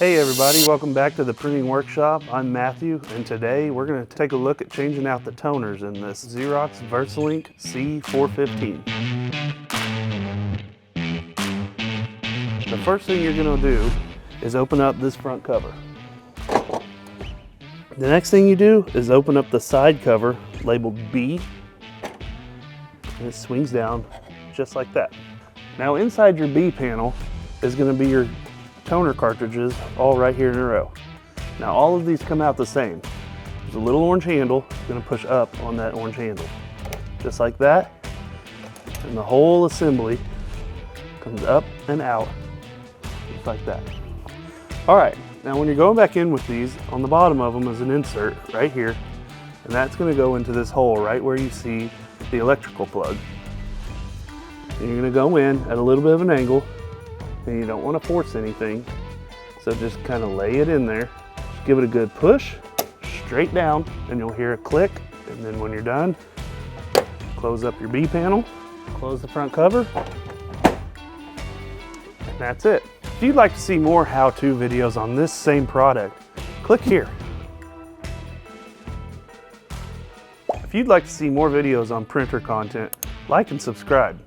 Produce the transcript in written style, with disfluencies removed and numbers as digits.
Hey everybody, welcome back to the Printing Workshop. I'm Matthew, and today we're going to take a look at changing out the toners in this Xerox VersaLink C415. The first thing you're going to do is open up this front cover. The next thing you do is open up the side cover labeled B, and it swings down just like that. Now inside your B panel is going to be your toner cartridges all right here in a row. Now all of these come out the same. There's a little orange handle, it's going to push up on that orange handle. Just like that. And the whole assembly comes up and out, just like that. Alright, now when you're going back in with these, on the bottom of them is an insert right here. And that's going to go into this hole right where you see the electrical plug. And you're going to go in at a little bit of an angle, and you don't want to force anything, so just kind of lay it in there. Just give it a good push, straight down, and you'll hear a click. And then when you're done, close up your B panel, close the front cover, and that's it. If you'd like to see more how-to videos on this same product, click here. If you'd like to see more videos on printer content, like and subscribe.